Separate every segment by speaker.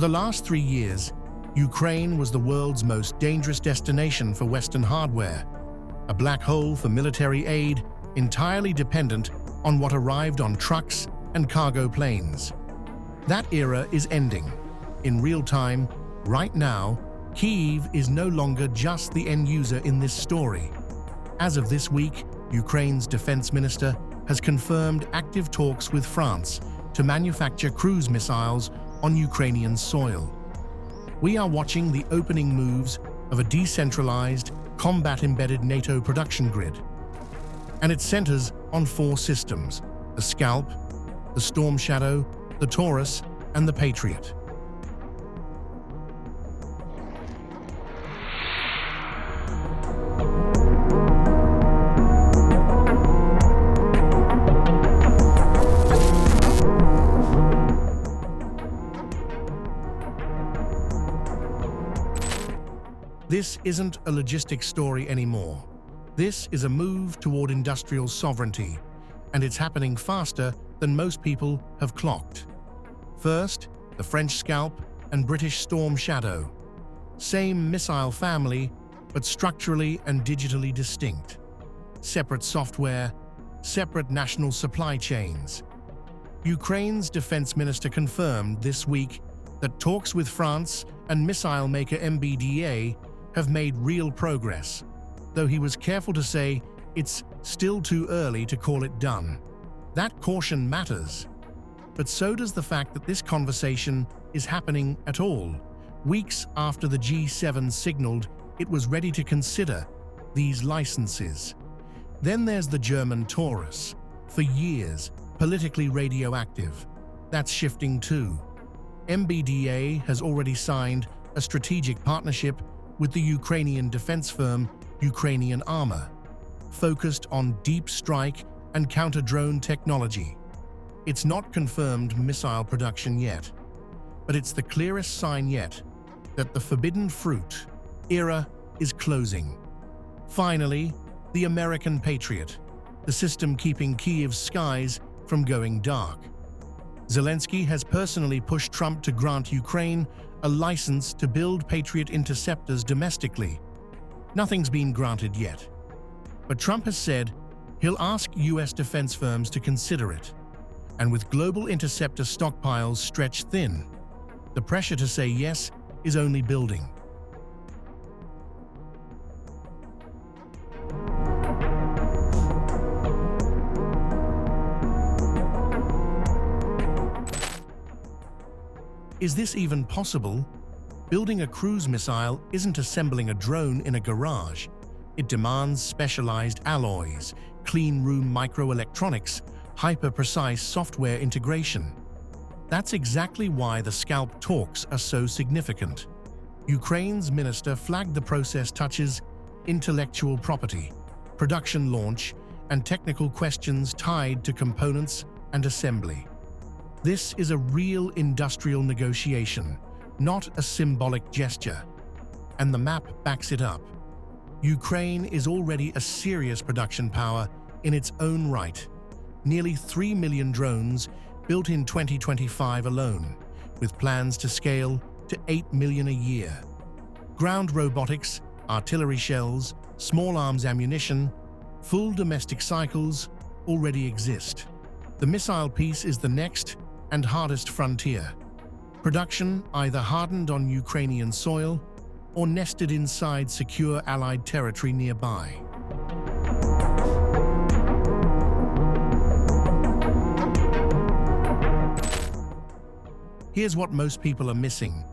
Speaker 1: the last 3 years, Ukraine was the world's most dangerous destination for Western hardware, a black hole for military aid entirely dependent on what arrived on trucks and cargo planes. That era is ending. In real time, right now, Kyiv is no longer just the end user in this story. As of this week, Ukraine's defense minister has confirmed active talks with France to manufacture cruise missiles on Ukrainian soil. We are watching the opening moves of a decentralized, combat-embedded NATO production grid. And it centers on 4 systems: the SCALP, the Storm Shadow, the Taurus, and the Patriot. This isn't a logistics story anymore. This is a move toward industrial sovereignty, and it's happening faster than most people have clocked. First, the French SCALP and British Storm Shadow. Same missile family, but structurally and digitally distinct. Separate software, separate national supply chains. Ukraine's defense minister confirmed this week that talks with France and missile maker MBDA have made real progress, though he was careful to say it's still too early to call it done. That caution matters, but so does the fact that this conversation is happening at all, weeks after the G7 signaled it was ready to consider these licenses. Then there's the German Taurus, for years politically radioactive. That's shifting too. MBDA has already signed a strategic partnership with the Ukrainian defense firm Ukrainian Armor, focused on deep strike and counter-drone technology. It's not confirmed missile production yet, but it's the clearest sign yet that the forbidden fruit era is closing. Finally, the American Patriot, the system keeping Kyiv's skies from going dark. Zelensky has personally pushed Trump to grant Ukraine a license to build Patriot interceptors domestically. Nothing's been granted yet, but Trump has said he'll ask US defense firms to consider it. And with global interceptor stockpiles stretched thin, the pressure to say yes is only building. Is this even possible? Building a cruise missile isn't assembling a drone in a garage. It demands specialized alloys, clean room microelectronics, hyper-precise software integration. That's exactly why the SCALP talks are so significant. Ukraine's minister flagged the process touches intellectual property, production launch, and technical questions tied to components and assembly. This is a real industrial negotiation, not a symbolic gesture, and the map backs it up. Ukraine is already a serious production power in its own right. Nearly 3 million drones built in 2025 alone, with plans to scale to 8 million a year. Ground robotics, artillery shells, small arms ammunition, full domestic cycles already exist. The missile piece is the next and hardest frontier. Production either hardened on Ukrainian soil or nested inside secure Allied territory nearby. Here's what most people are missing.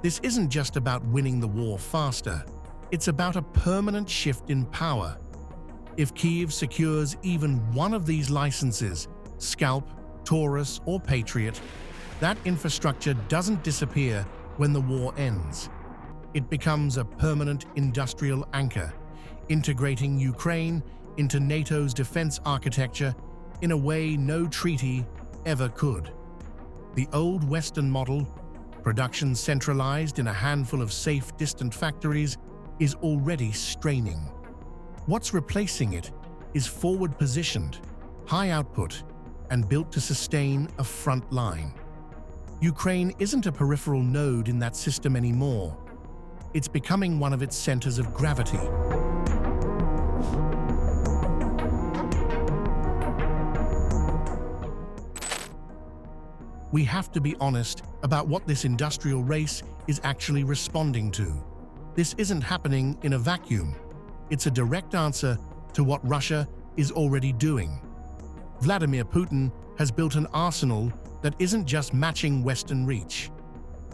Speaker 1: This isn't just about winning the war faster. It's about a permanent shift in power. If Kyiv secures even one of these licenses, SCALP, Taurus, or Patriot, that infrastructure doesn't disappear when the war ends. It becomes a permanent industrial anchor, integrating Ukraine into NATO's defense architecture in a way no treaty ever could. The old Western model, production centralized in a handful of safe, distant factories, is already straining. What's replacing it is forward-positioned, high output, and built to sustain a front line. Ukraine isn't a peripheral node in that system anymore. It's becoming one of its centers of gravity. We have to be honest about what this industrial race is actually responding to. This isn't happening in a vacuum. It's a direct answer to what Russia is already doing. Vladimir Putin has built an arsenal that isn't just matching Western reach.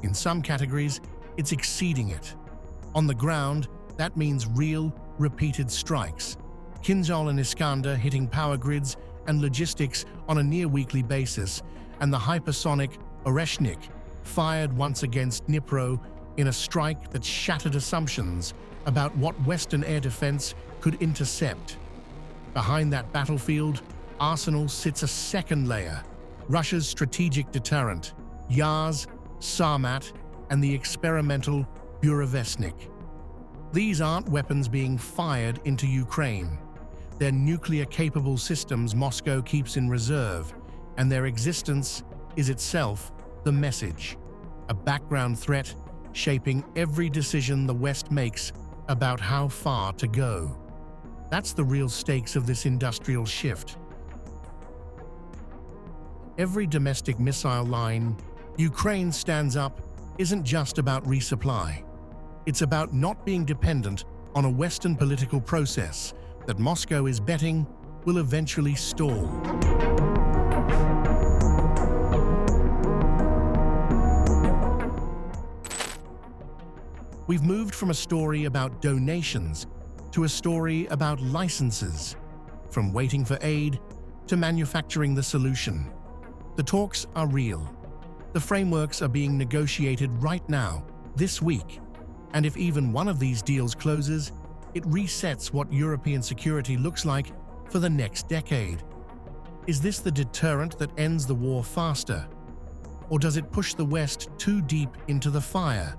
Speaker 1: In some categories, it's exceeding it. On the ground, that means real, repeated strikes. Kinzhal and Iskander hitting power grids and logistics on a near-weekly basis, and the hypersonic Oreshnik fired once against Dnipro in a strike that shattered assumptions about what Western air defense could intercept. Behind that battlefield arsenal sits a second layer, Russia's strategic deterrent, Yars, Sarmat, and the experimental Burevestnik. These aren't weapons being fired into Ukraine. They're nuclear-capable systems Moscow keeps in reserve, and their existence is itself the message, a background threat shaping every decision the West makes about how far to go. That's the real stakes of this industrial shift. Every domestic missile line Ukraine stands up isn't just about resupply. It's about not being dependent on a Western political process that Moscow is betting will eventually stall. We've moved from a story about donations to a story about licenses, from waiting for aid to manufacturing the solution. The talks are real. The frameworks are being negotiated right now, this week. And if even one of these deals closes, it resets what European security looks like for the next decade. Is this the deterrent that ends the war faster? Or does it push the West too deep into the fire?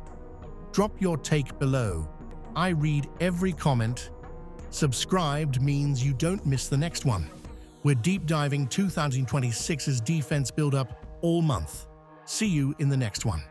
Speaker 1: Drop your take below. I read every comment. Subscribed means you don't miss the next one. We're deep diving 2026's defense build-up all month. See you in the next one.